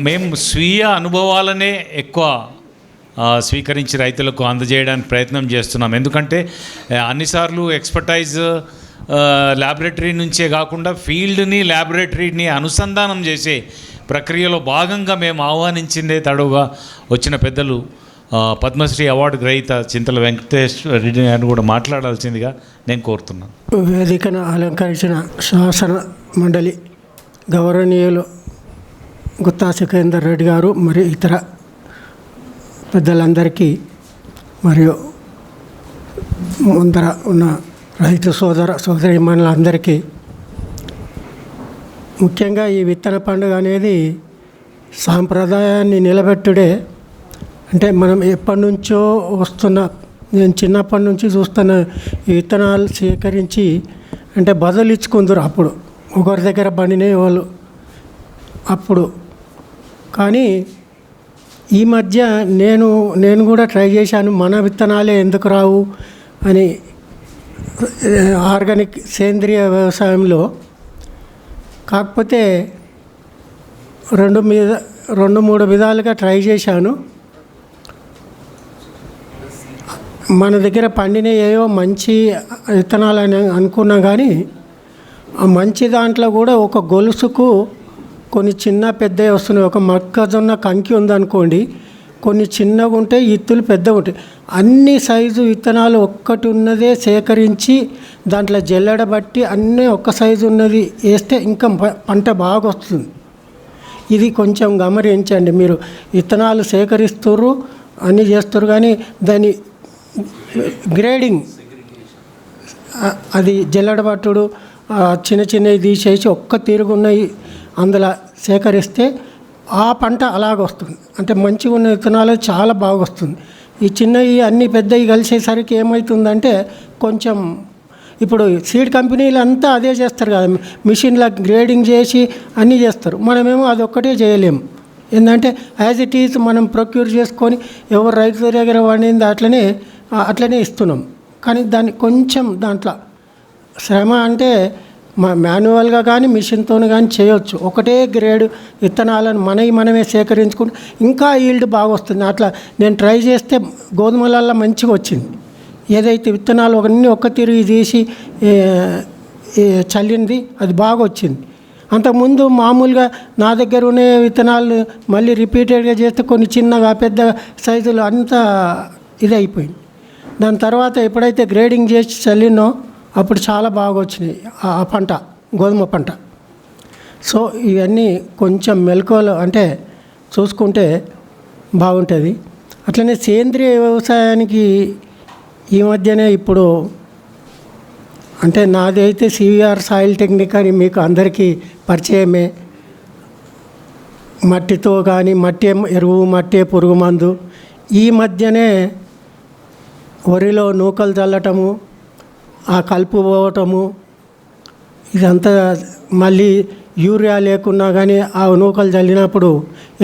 మేము స్వీయ అనుభవాలనే ఎక్కువ స్వీకరించి రైతులకు అందజేయడానికి ప్రయత్నం చేస్తున్నాం. ఎందుకంటే అన్నిసార్లు ఎక్స్పర్టైజ్ ల్యాబొరేటరీ నుంచే కాకుండా ఫీల్డ్ని ల్యాబొరేటరీని అనుసంధానం చేసే ప్రక్రియలో భాగంగా మేము ఆహ్వానించిందే తడవుగా వచ్చిన పెద్దలు పద్మశ్రీ అవార్డు గ్రహీత చింతల వెంకటేశ్వర రెడ్డి గారిని కూడా మాట్లాడాల్సిందిగా నేను కోరుతున్నాను. వేదికను అలంకరించిన శాసన మండలి గౌరవనీయులు గుత్తా సికందర్ రెడ్డి గారు మరియు ఇతర పెద్దలందరికీ మరియు ముందర ఉన్న రైతు సోదరీమణులందరికీ, ముఖ్యంగా ఈ విత్తన పండుగ అనేది సాంప్రదాయాన్ని నిలబెట్టుడే. అంటే మనం ఎప్పటి నుంచో నేను చిన్నప్పటి నుంచి చూస్తున్న ఈ విత్తనాలు సేకరించి అంటే బదులు ఇచ్చుకుందరు. అప్పుడు ఒకరి దగ్గర బండినే వాళ్ళు అప్పుడు. కానీ ఈ మధ్య నేను కూడా ట్రై చేశాను, మన విత్తనాలే ఎందుకు రావు అని ఆర్గానిక్ సేంద్రియ వ్యవసాయంలో. కాకపోతే 2-3 విధాలుగా ట్రై చేశాను. మన దగ్గర పండిన ఏవో మంచి విత్తనాలు అని అనుకున్నా కానీ ఆ మంచి దాంట్లో కూడా ఒక గొలుసుకు కొన్ని చిన్న పెద్దవి వస్తున్నాయి. ఒక మొక్కజొన్న కంకి ఉందనుకోండి, కొన్ని చిన్నగా ఉంటాయి, ఇత్తులు పెద్దగా ఉంటాయి. అన్ని సైజు విత్తనాలు ఒక్కటి ఉన్నదే సేకరించి దాంట్లో జల్లెడబట్టి అన్నీ ఒక్క సైజు ఉన్నది వేస్తే ఇంకా పంట బాగా వస్తుంది. ఇది కొంచెం గమనించండి. మీరు విత్తనాలు సేకరిస్తుర్రు అన్నీ చేస్తారు కానీ దాని గ్రేడింగ్ అది జల్లెడబట్టుడు చిన్న చిన్నవి తీసేసి ఒక్క తిరుగున్నవి అందులో సేకరిస్తే ఆ పంట అలాగొస్తుంది. అంటే మంచిగా ఉన్న విత్తనాలు చాలా బాగా వస్తుంది. ఈ చిన్నవి అన్నీ పెద్దవి కలిసేసరికి ఏమవుతుందంటే కొంచెం ఇప్పుడు సీడ్ కంపెనీలు అంతా అదే చేస్తారు కదా, మిషన్ల గ్రేడింగ్ చేసి అన్నీ చేస్తారు. మనమేమో అది ఒక్కటే చేయలేము. ఏంటంటే యాజ్ ఇట్ ఈజ్ మనం ప్రొక్యూర్ చేసుకొని ఎవరు రైతు దగ్గర పండింది అట్లనే ఇస్తున్నాం. కానీ దాన్ని కొంచెం దాంట్లో శ్రమ అంటే మాన్యువల్గా కానీ మిషన్తో కానీ చేయవచ్చు. ఒకటే గ్రేడ్ విత్తనాలను మనమే సేకరించుకుంటే ఇంకా ఈల్డ్ బాగా వస్తుంది. అట్లా నేను ట్రై చేస్తే గోధుమలల్లో మంచిగా వచ్చింది. ఏదైతే విత్తనాలు ఒక్క తిరిగి తీసి చల్లింది అది బాగా వచ్చింది. అంతకుముందు మామూలుగా నా దగ్గర ఉన్న విత్తనాలు మళ్ళీ రిపీటెడ్గా చేస్తే కొన్ని చిన్నగా పెద్ద సైజులు అంతా ఇది అయిపోయింది. దాని తర్వాత ఎప్పుడైతే గ్రేడింగ్ చేసి చల్లినో అప్పుడు చాలా బాగా వచ్చినాయి ఆ పంట, గోధుమ పంట. సో ఇవన్నీ కొంచెం మెలకువలు అంటే చూసుకుంటే బాగుంటుంది. అట్లనే సేంద్రియ వ్యవసాయానికి ఈ మధ్యనే ఇప్పుడు అంటే నాది అయితే సివిఆర్ సాయిల్ టెక్నిక్ అని మీకు అందరికీ పరిచయమే. మట్టితో కానీ మట్టి ఎరువు, మట్టి పురుగు మందు. ఈ మధ్యనే వరిలో నూకలు చల్లటము, ఆ కలుపు పోవటము, ఇదంతా మళ్ళీ యూరియా లేకున్నా కానీ ఆ నూకలు చల్లినప్పుడు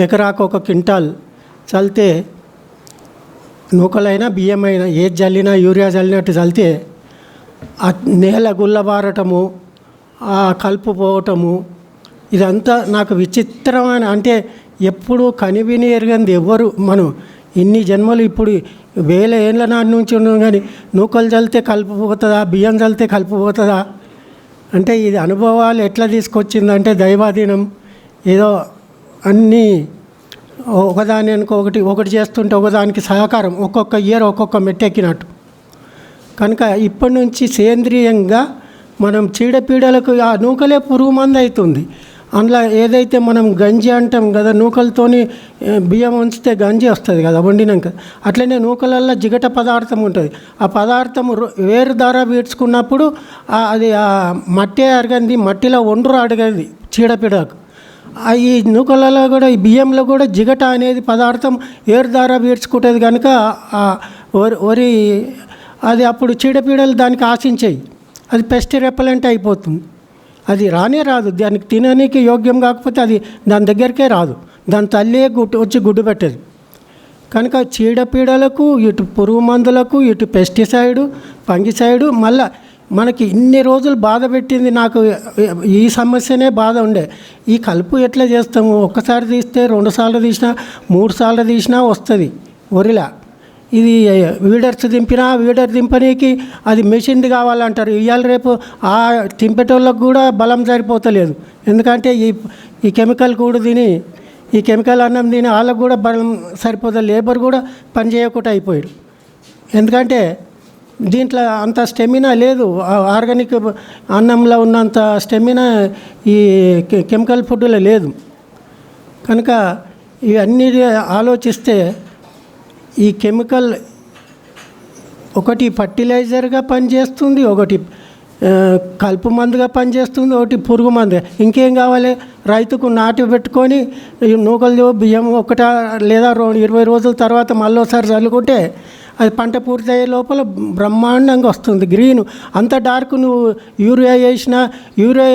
ఎకరాకు 1 క్వింటాల్ చల్లితే, నూకలైనా బియ్యమైనా ఏది చల్లినా యూరియా చల్లినట్టు చల్లితే ఆ నేల గుల్లబారటము, ఆ కలుపు పోవటము, ఇదంతా నాకు విచిత్రమైన, అంటే ఎప్పుడు కనివిని ఎరగంది ఎవ్వరు. మనం ఇన్ని జన్మలు ఇప్పుడు 1000 ఏళ్ళ నాటి నుంచి ఉన్నాం కానీ నూకలు చల్లితే కలుపు పోతుందా, బియ్యం చల్లితే కలుపు పోతుందా అంటే ఇది అనుభవాలు ఎట్లా తీసుకొచ్చిందంటే దైవాధీనం. ఏదో అన్నీ ఒకదాని ఒకటి చేస్తుంటే ఒకదానికి సహకారం, ఒక్కొక్క ఇయర్ ఒక్కొక్క మెట్టెక్కినట్టు. కనుక ఇప్పటి నుంచి సేంద్రియంగా మనం చీడపీడలకు ఆ నూకలే పురుగు మందు అవుతుంది. అందులో ఏదైతే మనం గంజి అంటాం కదా, నూకలతోని బియ్యం ఉంచితే గంజి వస్తుంది కదా వండినాక, అట్లనే నూకలల్లో జిగట పదార్థం ఉంటుంది. ఆ పదార్థం వేరు ద్వారా పీడ్చుకున్నప్పుడు అది ఆ మట్టి అరగంది, మట్టిలో ఒండ్రు అడగది చీడపీడకు. ఈ నూకలలో కూడా ఈ బియ్యంలో కూడా జిగట అనేది పదార్థం ఏరు ద్వారా పీడ్చుకుంటుంది. కనుక వరి అది అప్పుడు చీడపీడలు దానికి ఆశించాయి, అది పెస్ట్ రెపలెంట్ అయిపోతుంది. అది రాదు, దానికి తినడానికి యోగ్యం కాకపోతే అది దాని దగ్గరికే రాదు, దాని తల్లే వచ్చి గుడ్డు పెట్టదు. కనుక చీడపీడలకు, ఇటు పురుగు మందులకు, ఇటు పెస్టిసైడు, ఫంగిసైడు, మళ్ళీ మనకి ఇన్ని రోజులు బాధ పెట్టింది నాకు ఈ సమస్యనే బాధ ఉండే. ఈ కలుపు ఎట్లా చేస్తాము? ఒక్కసారి తీస్తే 2 సార్లు తీసినా 3 సార్లు తీసినా వస్తుంది వరిలా. ఇది వీడర్స్ వీడర్ దింపనీకి అది మెషిన్ది కావాలంటారు. ఇవాళ రేపు ఆ దింపేటోళ్ళకు కూడా బలం సరిపోతలేదు. ఎందుకంటే ఈ కెమికల్ కూడా తిని ఈ కెమికల్ అన్నం తిని వాళ్ళకు కూడా బలం సరిపోతుంది. లేబర్ కూడా పని చేయకుండా అయిపోయాడు. ఎందుకంటే దీంట్లో అంత స్టెమినా లేదు. ఆర్గానిక్ అన్నంలో ఉన్నంత స్టెమినా ఈ కెమికల్ ఫుడ్లో లేదు. కనుక ఇవన్నీ ఆలోచిస్తే ఈ కెమికల్ ఒకటి ఫర్టిలైజర్గా పనిచేస్తుంది, ఒకటి కలుపు మందుగా పనిచేస్తుంది, ఒకటి పురుగు మందు. ఇంకేం కావాలి? రైతుకు నాటి పెట్టుకొని నూకలు బియ్యం లేదా 20 రోజుల తర్వాత మళ్ళీ ఒకసారి చల్లుకుంటే అది పంట పూర్తయ్యే లోపల బ్రహ్మాండంగా వస్తుంది. గ్రీన్ అంత డార్క్ నువ్వు యూరియా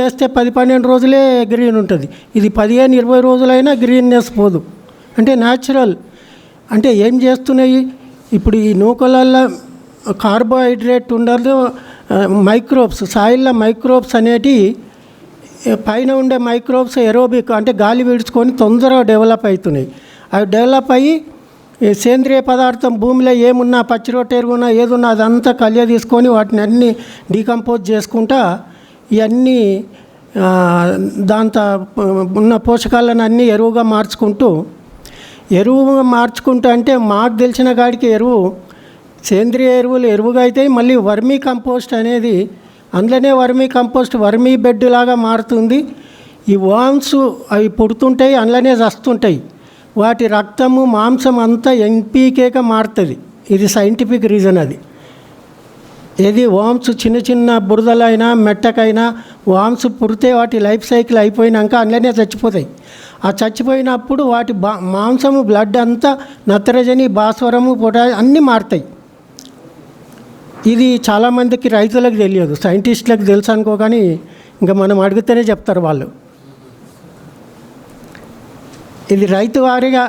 వేస్తే 10-12 రోజులే గ్రీన్ ఉంటుంది. ఇది 15-20 రోజులైనా గ్రీన్నెస్ పోదు. అంటే న్యాచురల్. అంటే ఏం చేస్తున్నాయి ఇప్పుడు ఈ నూకలల్లో? కార్బోహైడ్రేట్ ఉండదు, మైక్రోబ్స్, సాయిల్లో మైక్రోబ్స్ అనేటి పైన ఉండే మైక్రోబ్స్ ఎరోబిక్ అంటే గాలి విడుచుకొని తొందరగా డెవలప్ అవుతున్నాయి. అవి డెవలప్ అయ్యి సేంద్రియ పదార్థం భూమిలో ఏమున్నా పచ్చి రొట్టె ఎరుగున్నా ఏదున్నా అదంతా కలియ తీసుకొని వాటిని అన్నీ డీకంపోజ్ చేసుకుంటా ఇవన్నీ దాంతో ఉన్న పోషకాలను అన్నీ ఎరువుగా మార్చుకుంటూ అంటే మాకు తెలిసిన కాడికి సేంద్రియ ఎరువుగా అయితే మళ్ళీ వర్మీ కంపోస్ట్ అనేది అందులోనే వర్మీ బెడ్ లాగా మారుతుంది. ఈ వామ్స్ అవి పుడుతుంటాయి, అందులోనే చస్తుంటాయి. వాటి రక్తము మాంసం అంతా ఎన్పీకేగా మారుతుంది. ఇది సైంటిఫిక్ రీజన్. అది ఏది వామ్స్ చిన్న బురదలైనా మెట్టకైనా వామ్స్ పుడితే వాటి లైఫ్ సైకిల్ అయిపోయినాక అందులోనే చచ్చిపోతాయి. ఆ చచ్చిపోయినప్పుడు వాటి మాంసము బ్లడ్ అంతా నత్రజని, భాస్వరము, పొటాషియం అన్నీ మారుతాయి. ఇది చాలామందికి రైతులకు తెలియదు, సైంటిస్టులకు తెలుసు అనుకో, కానీ ఇంకా మనం అడిగితేనే చెప్తారు వాళ్ళు. ఇది రైతు వారిగా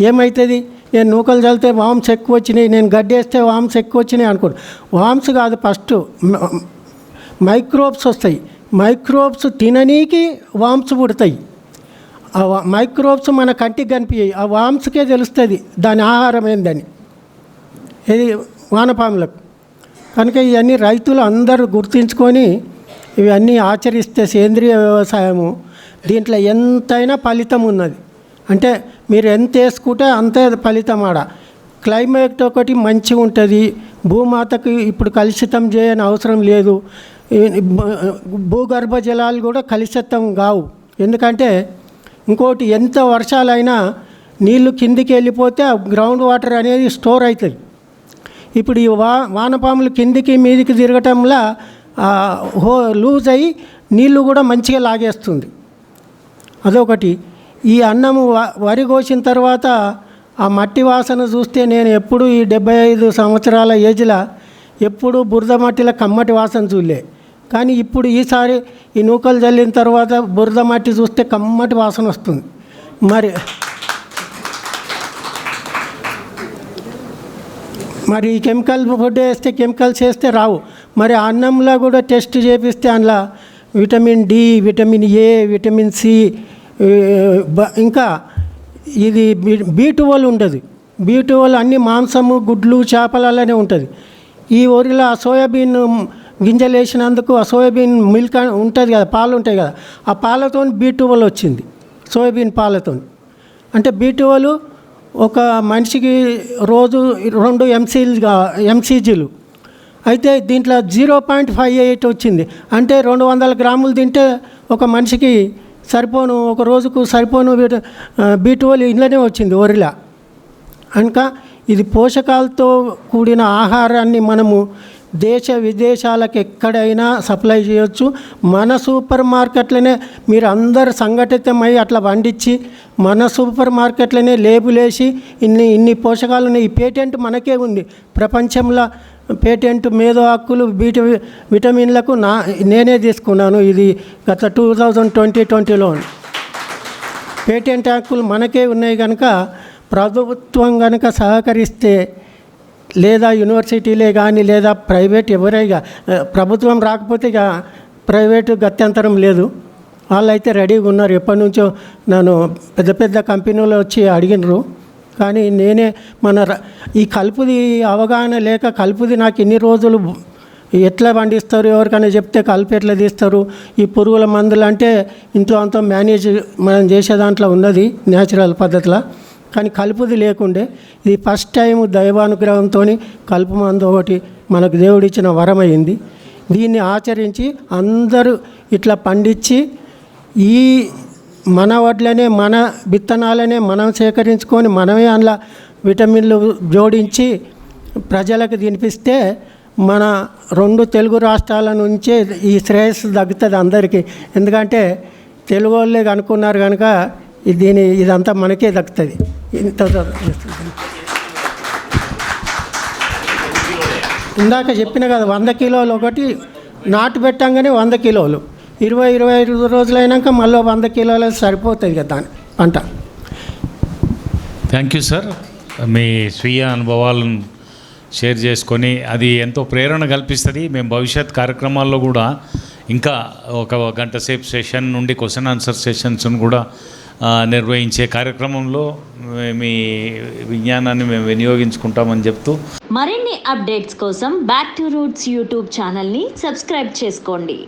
ఏమవుతుంది? నేను నూకలు చల్లితే వామ్స్ ఎక్కువ వచ్చినాయి, నేను గడ్డేస్తే వామ్స్ ఎక్కువ వచ్చినాయి అనుకోండి. వామ్స్ కాదు, ఫస్ట్ మైక్రోబ్స్ వస్తాయి. మైక్రోబ్స్ తిననీకి వామ్స్ పుడతాయి. ఆ మైక్రోబ్స్ మన కంటికి కనిపించాయి, ఆ వామ్స్కే తెలుస్తుంది దాని ఆహారం ఏందని. ఇది వానపాములకు. కనుక ఇవన్నీ రైతులు అందరూ గుర్తుంచుకొని ఇవన్నీ ఆచరిస్తే సేంద్రియ వ్యవసాయము దీంట్లో ఎంతైనా ఫలితం ఉన్నది. అంటే మీరు ఎంత వేసుకుంటే అంతే ఫలితం. ఆడ క్లైమేట్ ఒకటి మంచిగా ఉంటుంది. భూమాతకు ఇప్పుడు కలుషితం చేయని అవసరం లేదు. భూగర్భ జలాలు కూడా కలుషితం కావు. ఎందుకంటే ఇంకోటి, ఎంత వర్షాలైనా నీళ్లు కిందికి వెళ్ళిపోతే గ్రౌండ్ వాటర్ అనేది స్టోర్ అవుతుంది. ఇప్పుడు ఈ వానపాములు కిందికి మీదికి తిరగటంలో లూజ్ అయ్యి నీళ్లు కూడా మంచిగా లాగేస్తుంది. అదొకటి. ఈ అన్నము వరి కోసిన తర్వాత ఆ మట్టి వాసన చూస్తే నేను ఎప్పుడు ఈ 75 సంవత్సరాల ఏజ్లో ఎప్పుడు బురద మట్టిలో కమ్మటి వాసన చూడలే. కానీ ఇప్పుడు ఈసారి ఈ నూకలు చల్లిన తర్వాత బురద మట్టి చూస్తే కమ్మటి వాసన వస్తుంది. మరి ఈ కెమికల్ ఫుడ్ వేస్తే, కెమికల్స్ వేస్తే రావు. మరి అన్నంలో కూడా టెస్ట్ చేపిస్తే అందులో vitamin D, vitamin A, vitamin C, ఇంకా ఇది B12 ఉండదు. B12 అన్ని మాంసము, గుడ్లు, చేపలలోనే ఉంటుంది. ఈ వరిలో ఆ సోయాబీన్ గింజలు వేసినందుకు ఆ సోయాబీన్ మిల్క్ ఉంటుంది కదా, పాలు ఉంటాయి కదా, ఆ పాలతో B12 వచ్చింది. సోయాబీన్ పాలతో. అంటే B12 ఒక మనిషికి రోజు 2 MCGలు. అయితే దీంట్లో 0.58 వచ్చింది. అంటే 200 గ్రాములు తింటే ఒక మనిషికి సరిపోను, ఒక రోజుకు సరిపోను B12 ఇంట్లోనే వచ్చింది వరిలా. కనుక ఇది పోషకాలతో కూడిన ఆహారాన్ని మనము దేశ విదేశాలకు ఎక్కడైనా సప్లై చేయొచ్చు. మన సూపర్ మార్కెట్లనే మీరు అందరు సంఘటితమై అట్లా వండించి మన సూపర్ మార్కెట్లనే లేబుల్ వేసి ఇన్ని పోషకాలు ఈ పేటెంట్ మనకే ఉంది. ప్రపంచంలో పేటెంట్ మేధో హక్కులు విటమిన్లకు నేనే తీసుకున్నాను. ఇది గత 2020లో పేటెంట్ హక్కులు మనకే ఉన్నాయి. కనుక ప్రభుత్వం కనుక సహకరిస్తే లేదా యూనివర్సిటీలే కానీ లేదా ప్రైవేట్ ఎవరైనా ప్రభుత్వం రాకపోతే ఇక ప్రైవేటు గత్యంతరం లేదు. వాళ్ళైతే రెడీగా ఉన్నారు. ఎప్పటి నుంచో నన్ను పెద్ద పెద్ద కంపెనీలు వచ్చి అడిగినారు. కానీ నేనే ఈ కలుపుది అవగాహన లేక కలుపుది నాకు ఇన్ని రోజులు ఎట్లా పండిస్తారు, ఎవరికైనా చెప్తే కలుపు ఎట్లా తీస్తారు, ఈ పురుగుల మందులు అంటే ఇంట్లో అంతా మేనేజ్ మనం చేసే దాంట్లో ఉన్నది న్యాచురల్ పద్ధతిలో. కానీ కలుపుది లేకుండే ఇది ఫస్ట్ టైం దైవానుగ్రహంతో కలుపు మందు ఒకటి మనకు దేవుడిచ్చిన వరం అయింది. దీన్ని ఆచరించి అందరూ ఇట్లా పండించి ఈ మన వడ్లనే మన విత్తనాలనే మనం సేకరించుకొని మనమే అందులో విటమిన్లు జోడించి ప్రజలకు తినిపిస్తే మన 2 తెలుగు రాష్ట్రాల నుంచే ఈ శ్రేయస్సు తగ్గుతుంది అందరికీ. ఎందుకంటే తెలుగు వాళ్ళే అనుకున్నారు కనుక ఇదంతా మనకే దక్కుతుంది. ఇందాక చెప్పిన కదా 100 కిలోలు ఒకటి నాటు పెట్టంగానే 100 కిలోలు 20-25 రోజులైనాక మళ్ళీ 100 కిలోలు సరిపోతుంది కదా దాని పంట. Thank you sir. మీ స్వీయ అనుభవాలను షేర్ చేసుకొని అది ఎంతో ప్రేరణ కల్పిస్తుంది. మేము భవిష్యత్ కార్యక్రమాల్లో కూడా ఇంకా 1 గంట సేపు సెషన్ నుండి క్వశ్చన్ ఆన్సర్ సెషన్స్ను కూడా నిర్వహించే కార్యక్రమంలో మీ విజ్ఞానాన్ని మేము వినియోగించుకుంటామని చెప్తూ మరిన్ని అప్డేట్స్ కోసం బ్యాక్ టు రూట్స్ యూట్యూబ్ ఛానల్ని సబ్స్క్రైబ్ చేసుకోండి.